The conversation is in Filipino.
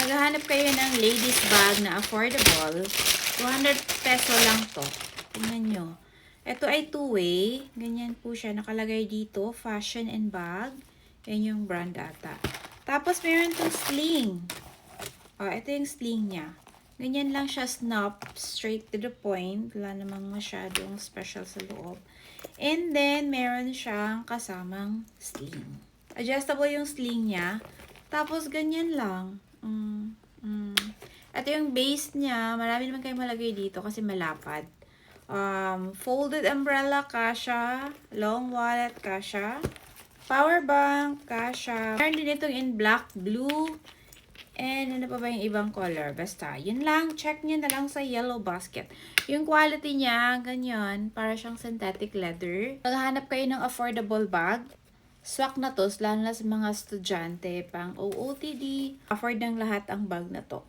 Maghahanap kayo ng ladies bag na affordable, 200 peso lang to. Tingnan nyo. Ito ay two-way. Ganyan po siya. Nakalagay dito, fashion and bag. Yan yung brand ata. Tapos, meron itong sling. Ito yung sling niya. Ganyan lang siya, snap, straight to the point. Wala namang masyadong special sa loob. And then, meron siyang kasamang sling. Adjustable yung sling niya. Tapos, ganyan lang. Ito yung base niya. Marami naman kayong malagay dito kasi malapad. Folded umbrella, kasha. Long wallet, kasha. Power bank, kasha. Meron din itong in black, blue, and ano pa ba yung ibang color? Basta, yun lang. Check nyo na lang sa yellow basket. Yung quality niya, ganyan. Para siyang synthetic leather. Maghahanap kayo ng affordable bag. Swak na to, lalo na sa mga estudyante, pang OOTD. Afford ng lahat ang bag na to.